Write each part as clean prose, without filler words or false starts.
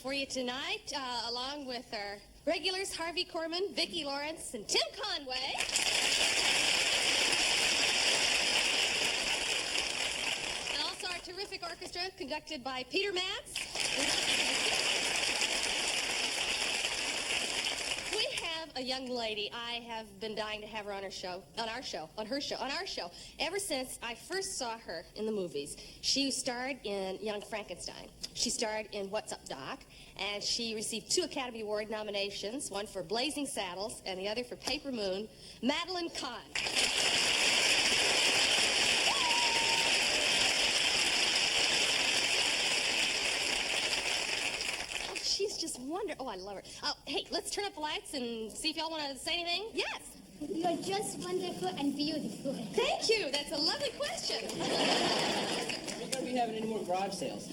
for you tonight, along with our regulars, Harvey Korman, Vicki Lawrence, and Tim Conway. And also our terrific orchestra, conducted by Peter Matz. We have a young lady. I have been dying to have her on our show, ever since I first saw her in the movies. She starred in Young Frankenstein. She starred in What's Up, Doc? And she received 2 Academy Award nominations, one for Blazing Saddles and the other for Paper Moon. Madeline Kahn. Oh, she's just wonderful. Oh, I love her. Oh, hey, let's turn up the lights and see if y'all want to say anything. Yes. You are just wonderful and beautiful. Thank you. That's a lovely question. Are we going to be having any more garage sales?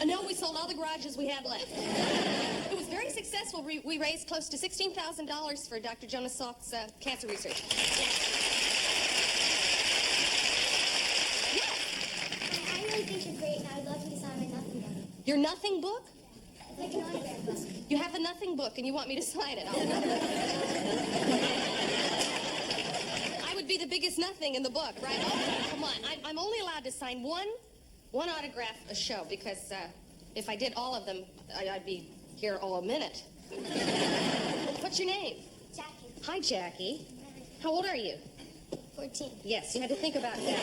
No, we sold all the garages we had left. It was very successful. We raised close to $16,000 for Dr. Jonas Salk's cancer research. Yes. I really think you're great, and I'd love you to sign my nothing book. Your nothing book? Like an autograph book. You have a nothing book, and you want me to sign it. I would be the biggest nothing in the book, right? Oh, come on. I'm only allowed to sign one autograph a show, because if I did all of them, I'd be here all a minute. What's your name? Jackie. Hi, Jackie. How old are you? 14. Yes, you had to think about that.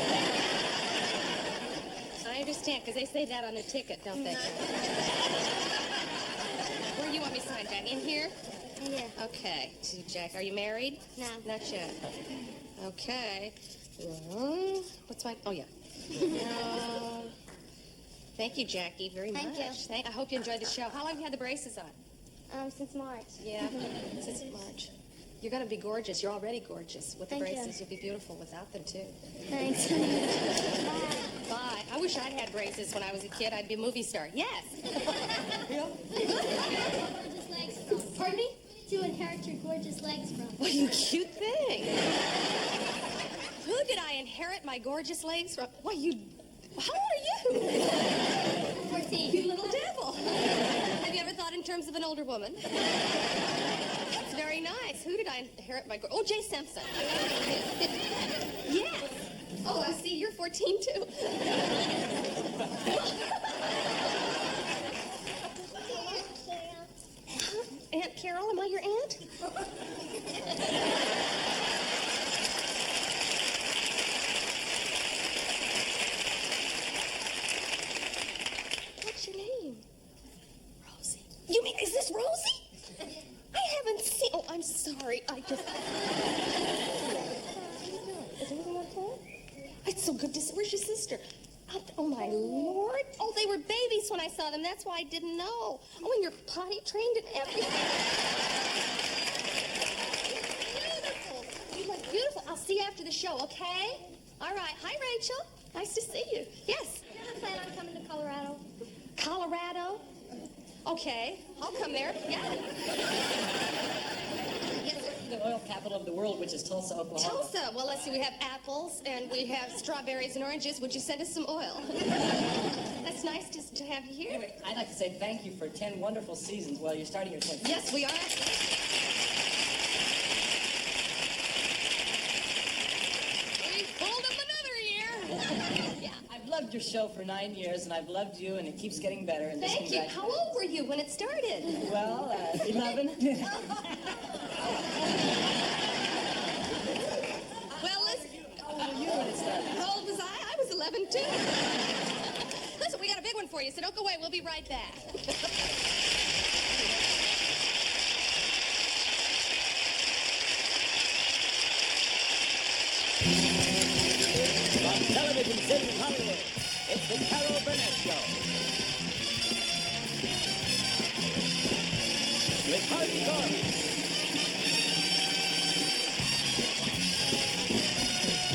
I understand, because they say that on the ticket, don't they? Where do you want me to sign, Jack? In here? Yeah. Okay. To Jack, are you married? No. Not yet. Okay. What's my... Oh, yeah. Thank you, Jackie, very much. Thank you. I hope you enjoyed the show. How long have you had the braces on? Since March. Yeah, since March. You're going to be gorgeous. You're already gorgeous with the Thank you. braces. You'll be beautiful without them, too. Thanks. Bye. I wish I'd had braces when I was a kid. I'd be a movie star. Yes. Gorgeous legs from. Pardon me? To inherit your gorgeous legs from. What you cute thing. Who did I inherit my gorgeous legs from? Why, you... How old are you? 14. You little devil. Have you ever thought in terms of an older woman? That's very nice. Who did I inherit my... Oh, Jay Simpson. Yes. Oh, I see. You're 14, too. Aunt Carol, am I your aunt? What's your name? Rosie. You mean, is this Rosie? I haven't seen... Oh, I'm sorry. I just... Is everything okay? It's so good to see... Where's your sister? Oh, my Lord. Oh, they were babies when I saw them. That's why I didn't know. Oh, and you're potty trained and everything. Beautiful. You look beautiful. I'll see you after the show, okay? All right. Hi, Rachel. Nice to see you. Yes. Do you ever plan on coming to Colorado? Colorado? Okay. I'll come there. Yeah. The oil capital of the world, which is Tulsa, Oklahoma. Tulsa. Well, let's see. We have apples and we have strawberries and oranges. Would you send us some oil? That's nice just to have you here. Anyway, I'd like to say thank you for 10 wonderful seasons while you're starting your 10th. Yes, we are. We pulled up another year. Yeah. I've loved your show for 9 years, and I've loved you, and it keeps getting better. And Thank you. How old were you when it started? Well, 11. Well, listen. How old were you when it started? How old was I? I was 11, too. Listen, we got a big one for you, so don't go away. We'll be right back. From Television City, Hollywood, it's the Carol Burnett Show. With Harvey Korman,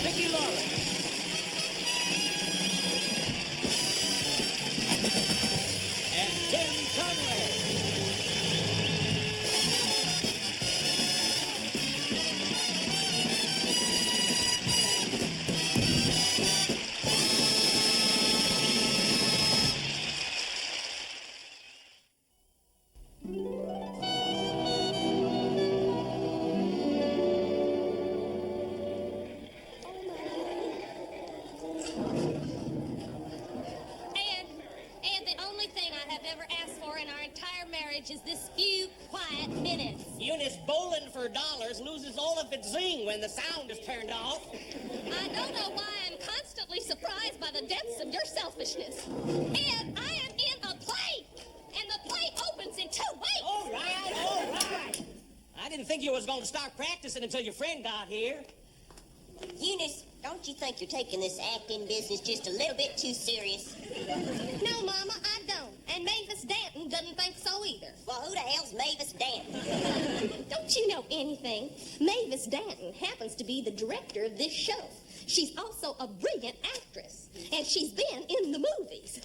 Vicki Lawrence, and Tim Conway. all of it zing when the sound is turned off. I don't know why I'm constantly surprised by the depths of your selfishness. And I am in a play, and the play opens in 2 weeks. All right. I didn't think you was going to start practicing until your friend got here. Eunice, don't you think you're taking this acting business just a little bit too serious? No, Mama, I don't. And Mavis Danton doesn't think so either. Well, who the hell's Mavis Danton? Don't you know anything? Mavis Danton happens to be the director of this show. She's also a brilliant actress, and she's been in the movies.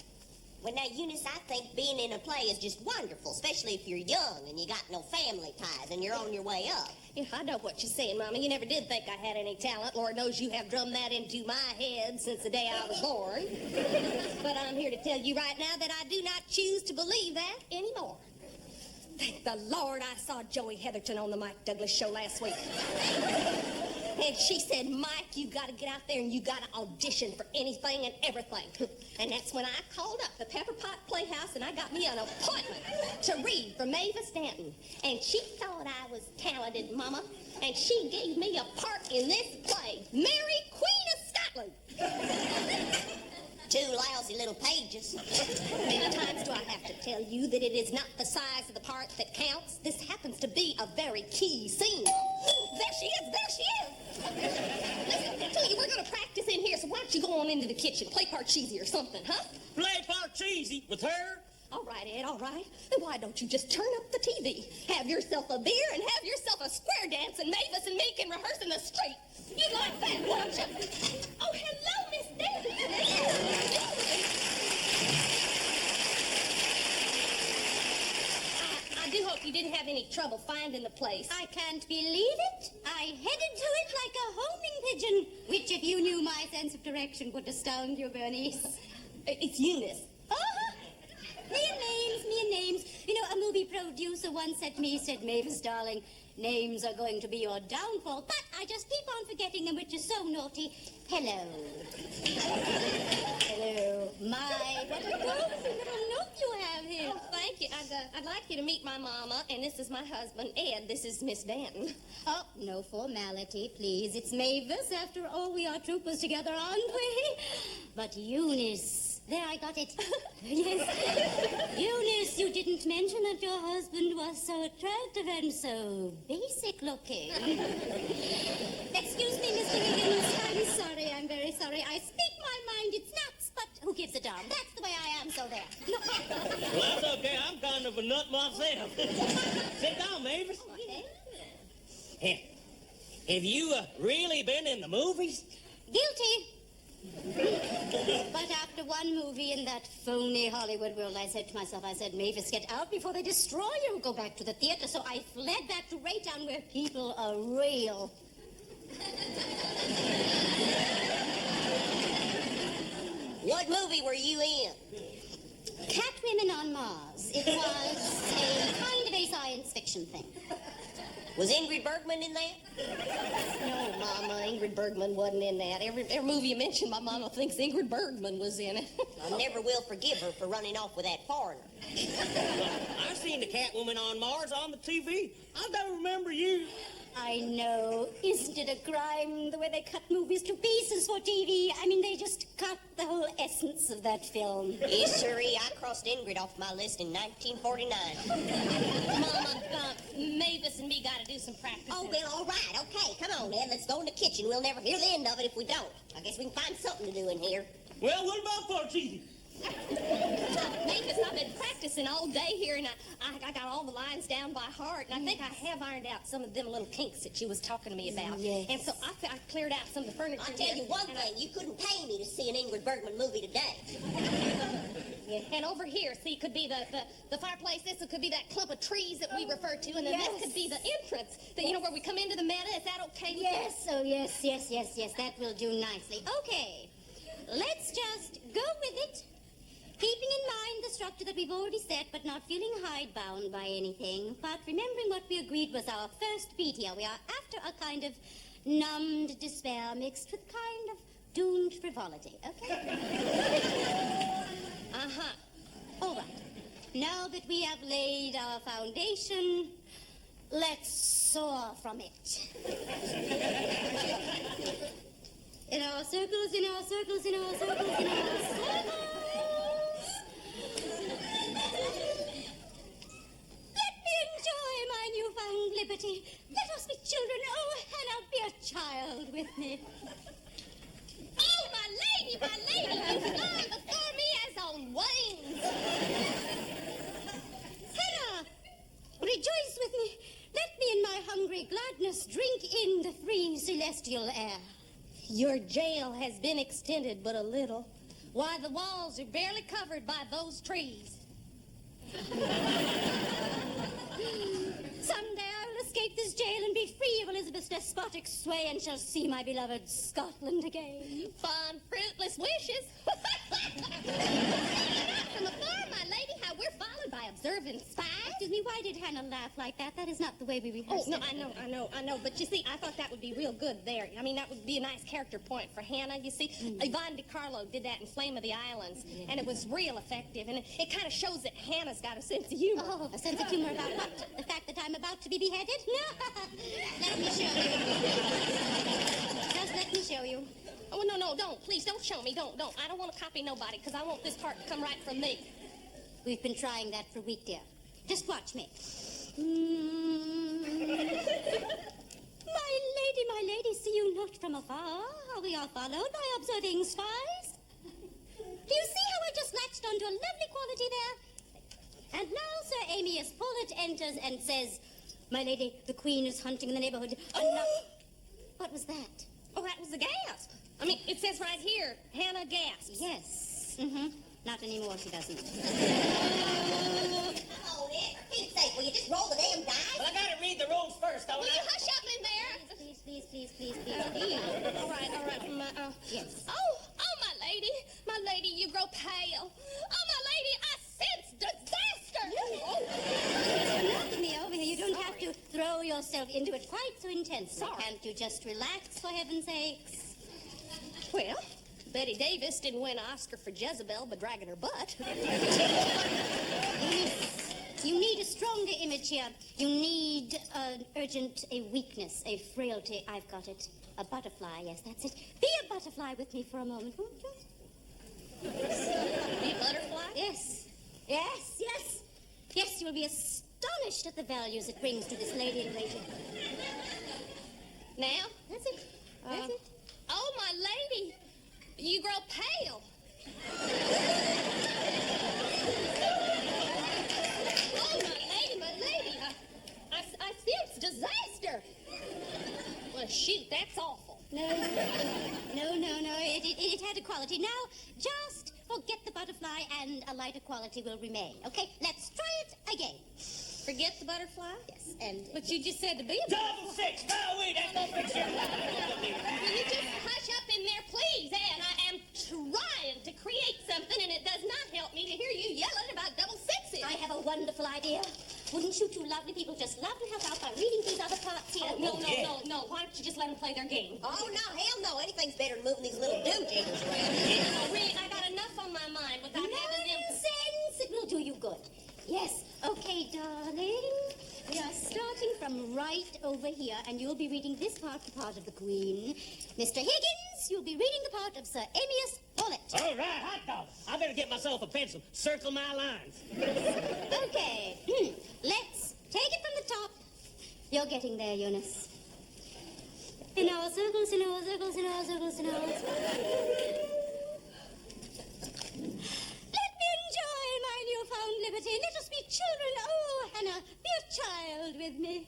Well, now, Eunice, I think being in a play is just wonderful, especially if you're young and you got no family ties and you're on your way up. Yeah, I know what you're saying, Mama. You never did think I had any talent. Lord knows you have drummed that into my head since the day I was born. But I'm here to tell you right now that I do not choose to believe that anymore. Thank the Lord I saw Joey Heatherton on the Mike Douglas show last week. And she said, Mike, you got to get out there and you got to audition for anything and everything. And that's when I called up the Pepper Pot Playhouse and I got me an appointment to read for Mavis Danton. And she thought I was talented, Mama. And she gave me a part in this play, Mary, Queen of Scotland. 2 lousy little pages. How many times do I have to tell you that it is not the size of the part that counts? This happens to be a very key scene. There she is! Listen, I tell you, we're going to practice in here, so why don't you go on into the kitchen, play Parcheesi or something, huh? Play Parcheesi with her? All right, Ed, all right. Then why don't you just turn up the TV, have yourself a beer, and have yourself a square dance, and Mavis and me can rehearse in the street. You'd like that, wouldn't you? Oh, hello, Miss Davis. I do hope you didn't have any trouble finding the place. I can't believe it. I headed to it like a homing pigeon, which, if you knew my sense of direction, would astound you, Bernice. It's Eunice. Mere names. You know, a movie producer once said to me, said, Mavis, darling, names are going to be your downfall, but I just keep on forgetting them, which is so naughty. Hello. Hello. My, what a golden little note you have here. Oh, thank you. I'd like you to meet my mama, and this is my husband, Ed. This is Miss Danton. Oh, no formality, please. It's Mavis. After all, we are troopers together, aren't we? But Eunice... There, I got it. Yes. Eunice, you didn't mention that your husband was so attractive and so basic looking. Excuse me, Mr. Higgins. I'm sorry. I'm very sorry. I speak my mind. It's nuts, but who gives a darn? That's the way I am, so there. Well, that's okay. I'm kind of a nut myself. Sit down, Mavis. Okay. Have you really been in the movies? Guilty. But after one movie in that phony Hollywood world, I said to myself, I said, Mavis, get out before they destroy you. Go back to the theater. So I fled back to Raytown where people are real. What movie were you in? Catwomen on Mars. It was a kind of a science fiction thing. Was Ingrid Bergman in that? No, Mama, Ingrid Bergman wasn't in that. Every movie you mention, my mama thinks Ingrid Bergman was in it. I never will forgive her for running off with that foreigner. I've seen the Catwoman on Mars on the TV. I don't remember you. I know. Isn't it a crime, the way they cut movies to pieces for TV? I mean, they just cut the whole essence of that film. Yes, sirree. I crossed Ingrid off my list in 1949. Mama, Mavis and me got to do some practice. Oh, well, all right. Okay, come on, then. Let's go in the kitchen. We'll never hear the end of it if we don't. I guess we can find something to do in here. Well, what about Parcheesi? Mavis, I've been practicing all day here, and I got all the lines down by heart, and I think I have ironed out some of them little kinks that she was talking to me about. Yes. And so I cleared out some of the furniture. I'll tell here, you one and thing. You couldn't pay me to see an Ingrid Bergman movie today. And over here, see, could be the fireplace. This could be that clump of trees that we refer to, and then Yes. this could be the entrance. That, where we come into the meadow. Is that okay with Yes, oh, yes. That will do nicely. Okay, let's just go with it. Keeping in mind the structure that we've already set, but not feeling hidebound by anything. But remembering what we agreed was our first beat here. We are after a kind of numbed despair mixed with kind of doomed frivolity, okay? Uh-huh. All right. Now that we have laid our foundation, let's soar from it. circles, in our circles, in our circles, in our circles. Let me enjoy my newfound liberty. Let us be children. Oh, Hannah, be a child with me. Oh, my lady, you fly before me as on wings. Hannah, rejoice with me. Let me in my hungry gladness drink in the free celestial air. Your jail has been extended but a little. Why, the walls are barely covered by those trees. Someday I will escape this jail and be free of Elizabeth's despotic sway and shall see my beloved Scotland again. Fond, fruitless wishes. From afar, my lady, how we're followed by observant spies. Excuse me, why did Hannah laugh like that? That is not the way we rehearse. Oh, no, I know. But you see, I thought that would be real good there. I mean, that would be a nice character point for Hannah, you see. Yvonne DiCarlo did that in Flame of the Islands, and it was real effective, and it kind of shows that Hannah's got a sense of humor. Oh, a sense of humor about what? The fact that I'm about to be beheaded? No. Let me show you. Just let me show you. Oh, no, don't. Please, don't show me. Don't. I don't want to copy nobody, because I want this part to come right from me. We've been trying that for a week, dear. Just watch me. My lady, see you not from afar. We are followed by observing spies. Do you see how I just latched onto a lovely quality there? And now Sir Amias Paulet enters and says, my lady, the Queen is hunting in the neighborhood. What was that? Oh, that was a gasp. I mean, it says right here, Hannah gasps. Yes. Not anymore, she doesn't. Oh, Ed, for Pete's sake, will you just roll the damn dice? Well, I gotta read the rules first, don't Will you I? hush up in there? Please. All right. Yes. Oh, my lady, you grow pale. Oh, my lady, I sense disaster. Knock me over here. You don't have to throw yourself into it quite so intensely. Sorry. Can't you just relax, for heaven's sakes? Well, Betty Davis didn't win an Oscar for Jezebel by dragging her butt. You need a stronger image here. You need an urgent, a weakness, a frailty. I've got it. A butterfly, yes, that's it. Be a butterfly with me for a moment, won't you? Be a butterfly? Yes, you will be astonished at the values it brings to this lady in waiting. Now? That's it. That's it. Oh, my lady, you grow pale. Oh, my lady, I sense disaster. Well, shoot, that's awful. No. It had a quality. Now, just forget the butterfly and a lighter quality will remain. Okay, let's try it again. Forget the butterfly? Yes, and... But you just said to be a butterfly. Double six! No, wait, that's no fix your Will you just hush up in there, please, Anne? I am trying to create something, and it does not help me to hear you yelling about double sixes. I have a wonderful idea. Wouldn't you two lovely people just love to help out by reading these other parts here? No. Why don't you just let them play their game? Oh, no, hell no. Anything's better than moving these little do-jiggers around. Oh, really, I got enough on my mind without having them... Nonsense! It will do you good. Yes. Okay, darling. We are starting from right over here, and you'll be reading this part, the part of the Queen. Mr. Higgins, you'll be reading the part of Sir Amias Paulet. All right, hot dog. I better get myself a pencil. Circle my lines. Okay. Let's take it from the top. You're getting there, Eunice. In our circles, in our circles, in our circles, in our circles. Let me enjoy my newfound liberty. Let us be children. Oh, Hannah, be a child with me.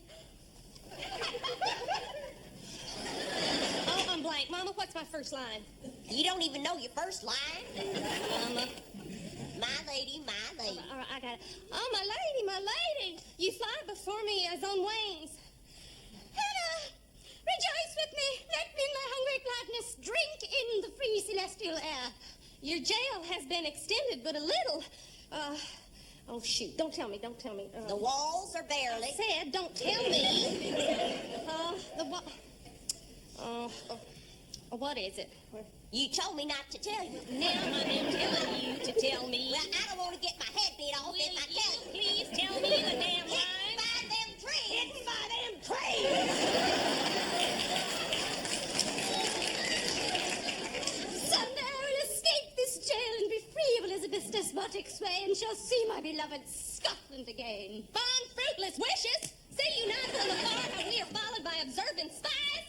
Oh, I'm blank. Mama, what's my first line? You don't even know your first line? Mama. My lady, my lady. All right, I got it. Oh, my lady, you fly before me as on wings. Hannah, rejoice with me. Let me in my hungry gladness drink in the free celestial air. Your jail has been extended but a little. Oh, shoot. Don't tell me. The walls are barely. I said, don't tell me. What is it? You told me not to tell you. Now I am telling you to tell me. Well, I don't want to get my head beat off Will if I you tell you. please tell me the damn Hit line? by them trees. Hit by them trees! shall see my beloved Scotland again. Fond, fruitless wishes. See you not from afar how we are followed by observant spies.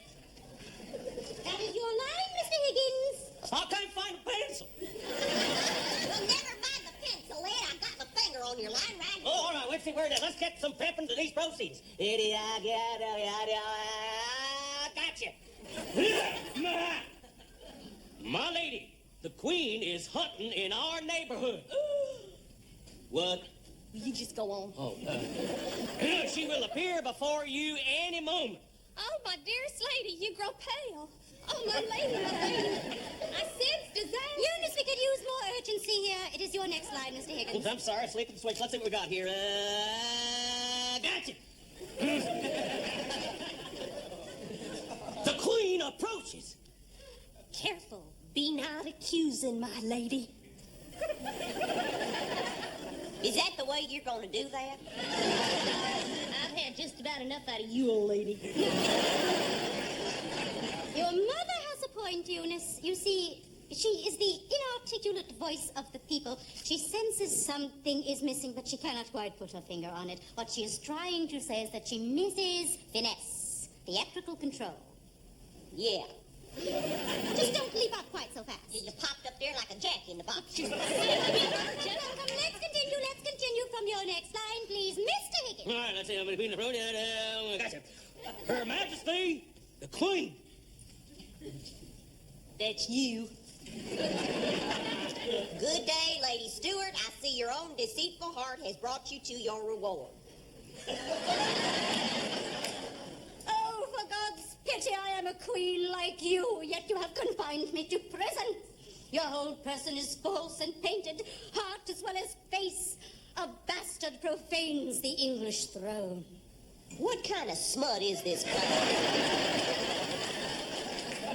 That is your line, Mr. Higgins. I can't find a pencil. Well, never mind the pencil, Ed. I got my finger on your line right here. Oh, all right, let's see where it is. Let's get some pep into these proceeds. Gotcha. My lady, the Queen is hunting in our neighborhood. What? You just go on. Oh, she will appear before you any moment. Oh, my dearest lady, you grow pale. Oh, my lady, my lady. I sense disaster. Eunice, we could use more urgency here. It is your next line, Mr. Higgins. Oops, I'm sorry, sleeping switch. Let's see what we got here. Gotcha. The Queen approaches. Careful. Be not accusing, my lady. Is that the way you're going to do that? I've had just about enough out of you, old lady. Your mother has a point, Eunice. You see, she is the inarticulate voice of the people. She senses something is missing, but she cannot quite put her finger on it. What she is trying to say is that she misses finesse, theatrical control. Yeah. Just don't leap out quite so fast. You popped up there like a jack in the box. Come, let's continue from your next line, please. Mr. Higgins. All right, let's see. I'm going to be in the road. Gotcha. Her Majesty, the Queen. That's you. Good day, Lady Stewart. I see your own deceitful heart has brought you to your reward. Oh, for God's pity, I am a queen like you, yet you have confined me to prison. Your whole person is false and painted, heart as well as face. A bastard profanes the English throne. What kind of smut is this play?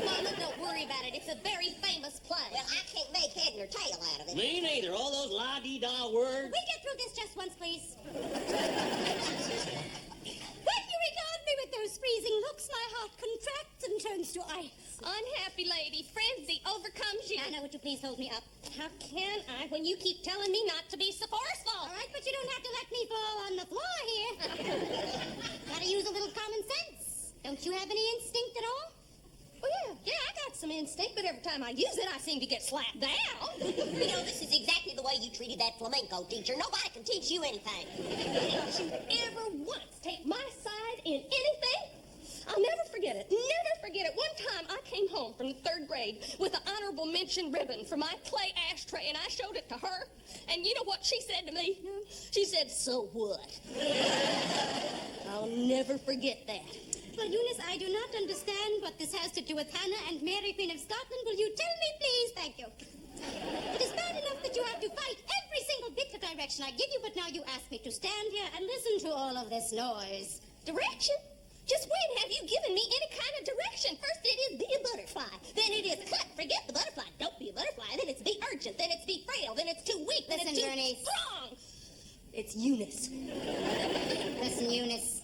Mama, don't worry about it. It's a very famous play. Well, I can't make head nor tail out of it. Me neither. All those la-dee-da words. We get through this just once, please. When you regard me with those freezing looks, my heart contracts and turns to ice. Unhappy lady, frenzy overcomes you. Anna, would you please hold me up? How can I when you keep telling me not to be so forceful? All right, but you don't have to let me fall on the floor here. Gotta use a little common sense. Don't you have any instinct at all? Well, yeah, I got some instinct, but every time I use it, I seem to get slapped down. You know, this is exactly the way you treated that flamenco teacher. Nobody can teach you anything. Don't you ever once take my side in anything? I'll never forget it. Never forget it. One time I came home from the 3rd grade with an honorable mention ribbon for my clay ashtray, and I showed it to her. And you know what she said to me? She said, "So what?" I'll never forget that. Well, Eunice, I do not understand what this has to do with Hannah and Mary, Queen of Scotland. Will you tell me, please? Thank you. It is bad enough that you have to fight every single bit of direction I give you, but now you ask me to stand here and listen to all of this noise. Direction? Just when have you given me any kind of direction? First it is be a butterfly. Then it is cut. Forget the butterfly. Don't be a butterfly. Then it's be urgent. Then it's be frail. Then it's too weak. Then Listen, it's too Bernice. strong. It's Eunice. Listen, Eunice.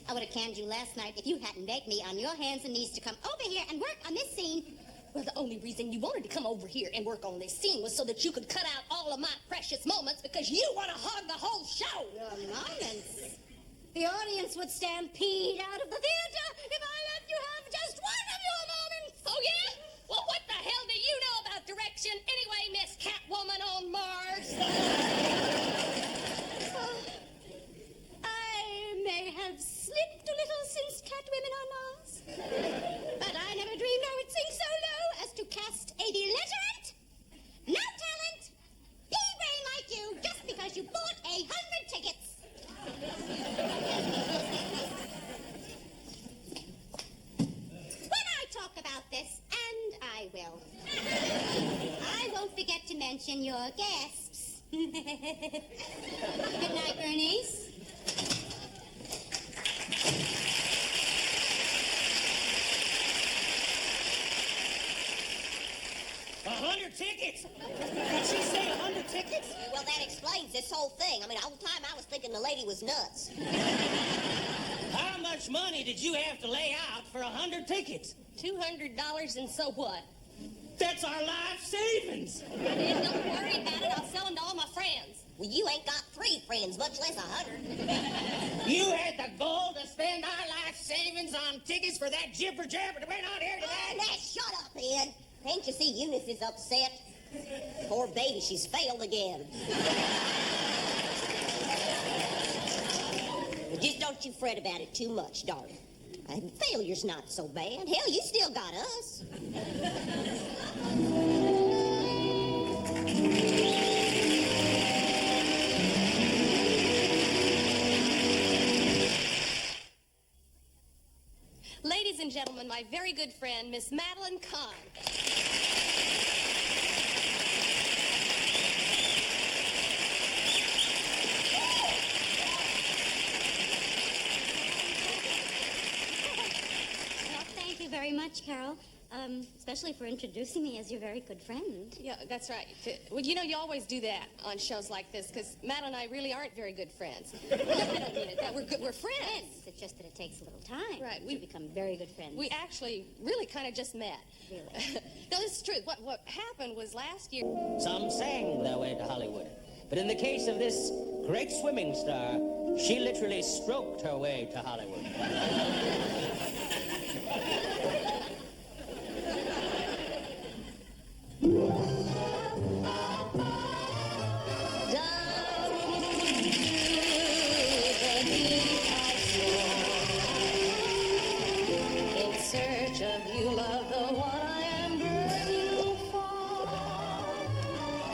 I would have canned you last night if you hadn't begged me on your hands and knees to come over here and work on this scene. Well, the only reason you wanted to come over here and work on this scene was so that you could cut out all of my precious moments because you want to hog the whole show. Your moments? The audience would stampede out of the theater if I let you have just one of your moments. Oh, yeah? Well, what the hell do you know about direction anyway, Miss Catwoman on Mars? I may have slipped a little since Catwomen on Mars, but I never dreamed I would sink so low as to cast a illiterate, no talent, pea-brain like you just because you bought 100 tickets. When I talk about this, and I will, I won't forget to mention your guests. Good night, Bernice. 100 tickets? Did she say 100 tickets? Well, that explains this whole thing. I mean, the whole time I was thinking the lady was nuts. How much money did you have to lay out for 100 tickets? $200 and so what? That's our life savings. And don't worry about it. I'll sell them to all my friends. Well, you ain't got 3 friends, much less 100. You had the gall to spend our life savings on tickets for that jibber jabber that went on here today? Now, shut up, Ed. Can't you see Eunice is upset? Poor baby, she's failed again. Just don't you fret about it too much, darling. Failure's not so bad. Hell, you still got us. Ladies and gentlemen, my very good friend, Miss Madeline Kahn. Thank you very much, Carol. Especially for introducing me as your very good friend. Yeah, that's right. Well, you know, you always do that on shows like this, because Madeline and I really aren't very good friends. No, I don't mean it. That we're good. We're friends. It's just that it takes a little time. Right, We become very good friends. We actually really kind of just met. Really? No, this is true. What happened was last year... Some sang their way to Hollywood. But in the case of this great swimming star, she literally stroked her way to Hollywood. In search of you, love, the one I am burning for.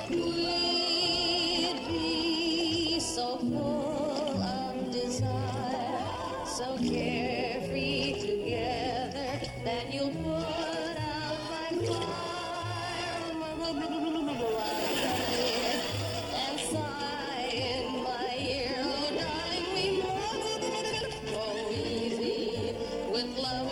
We'd be so full of desire, so carefree together, that you'll put out my fire and sigh in my ear, oh darling, we must go easy with love.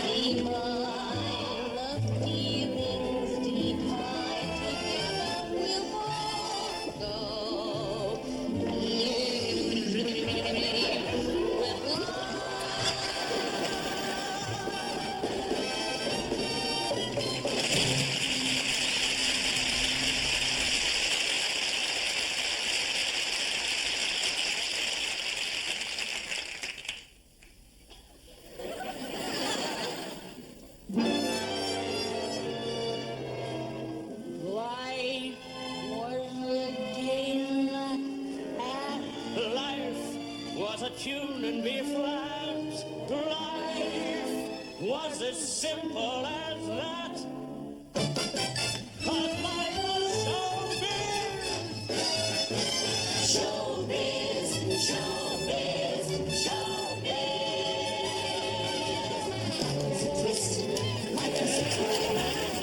Be mine, the feelings deep high, together we'll both go. With Life was a game life was a tune and be flat. Life was as simple as that. 'Cause life was showbiz. Showbiz, showbiz, showbiz. It's a twist, life is a twist,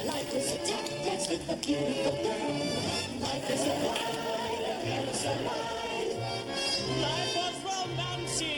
life is a tap dance with a beautiful girl. Life is a ride, a careless ride. Life was romancy.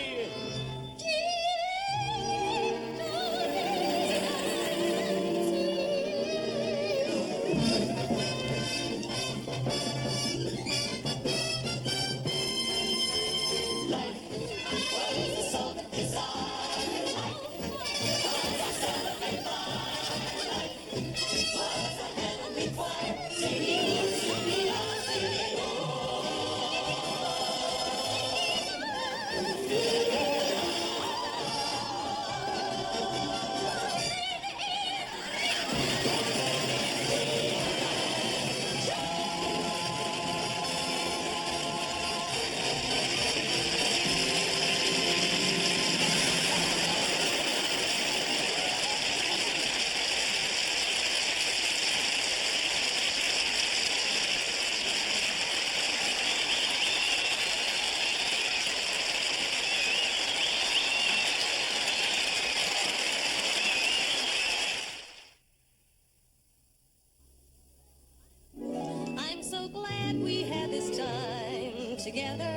together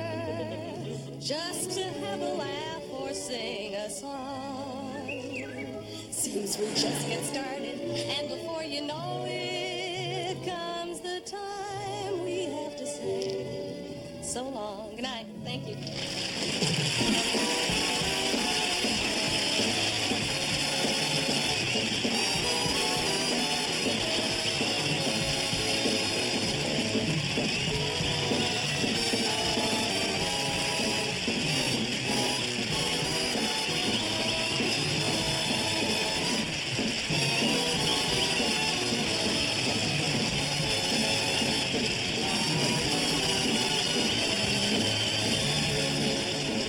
just to have a laugh or sing a song. Seems we just get started, and before you know it, comes the time we have to say so long. Good night. Thank you.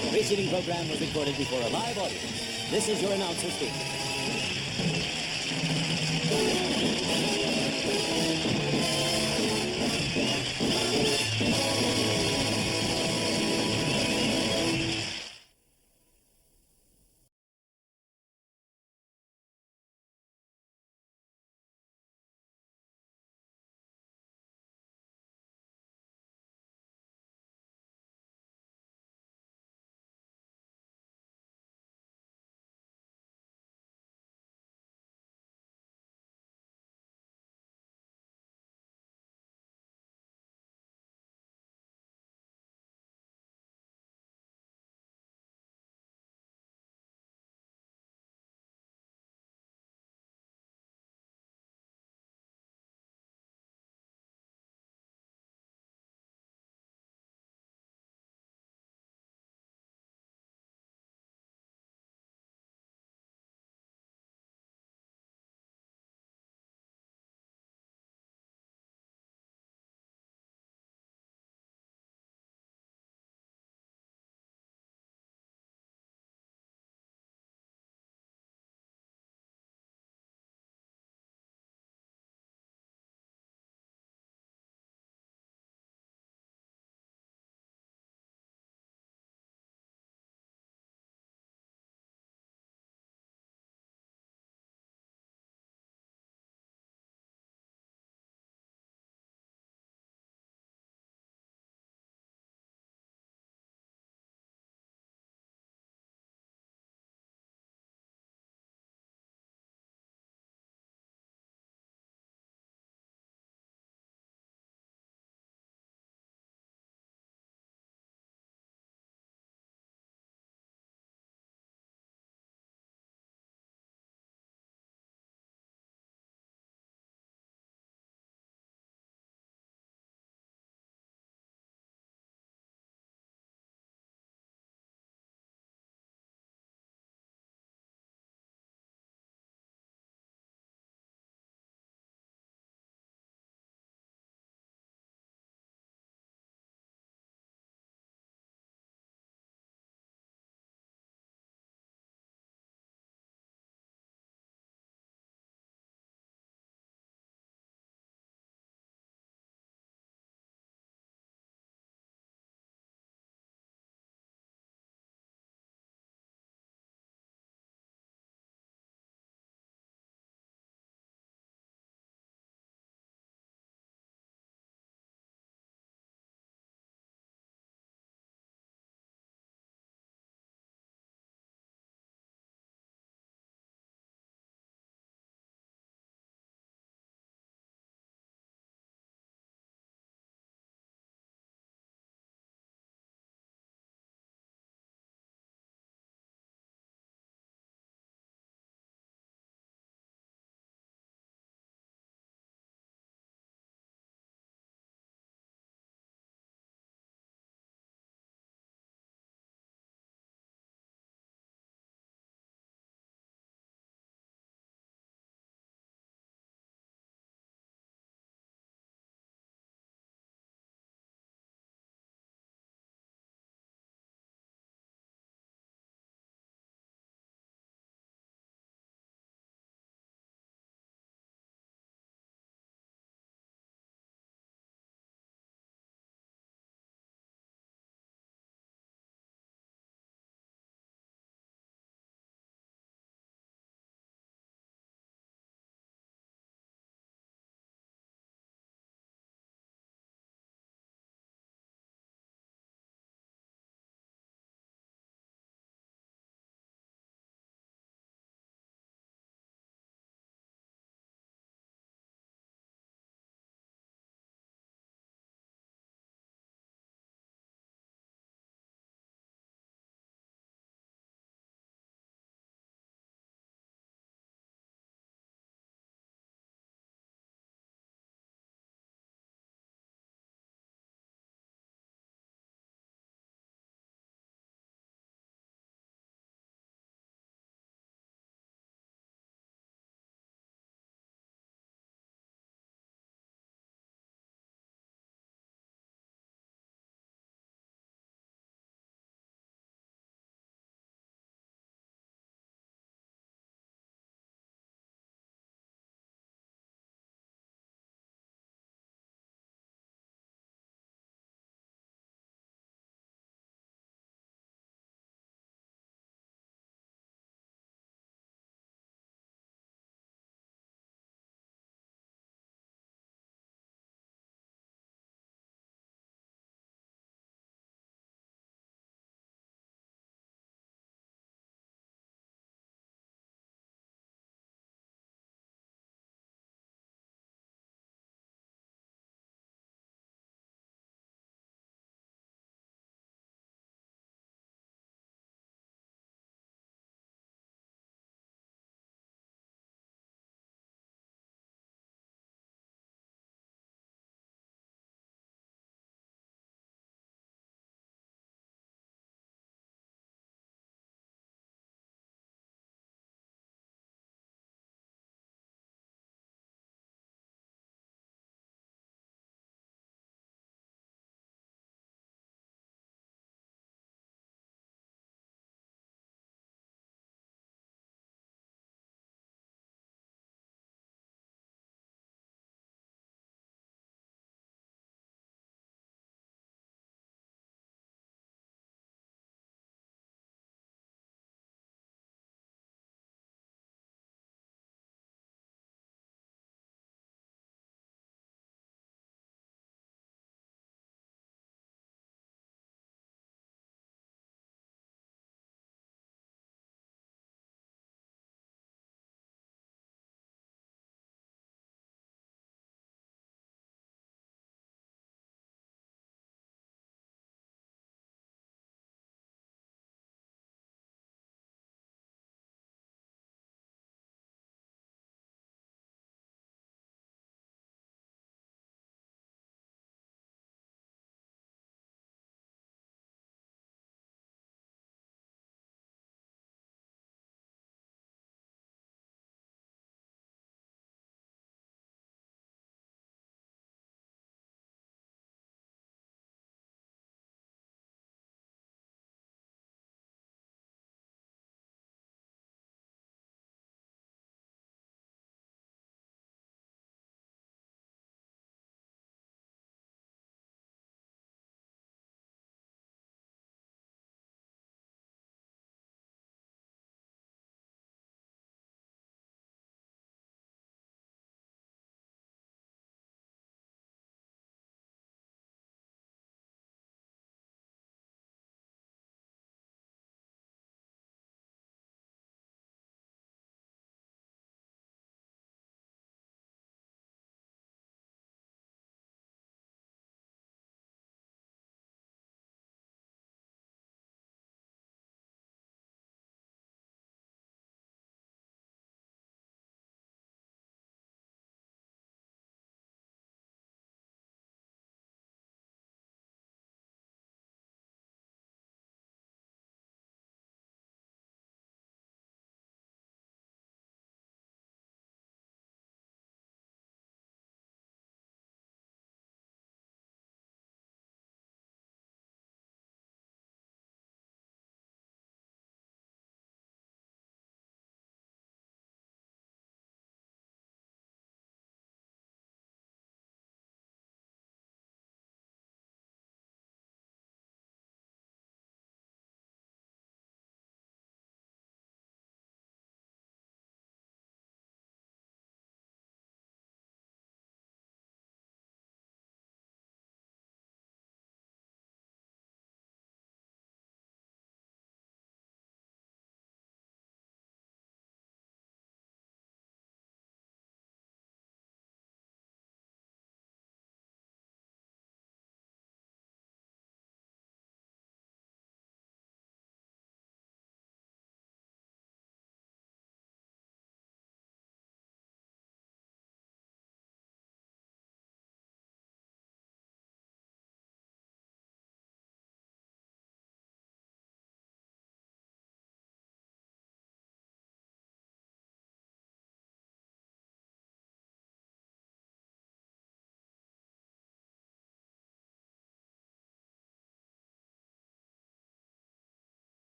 The preceding program was recorded before a live audience. This is your announcer speaking.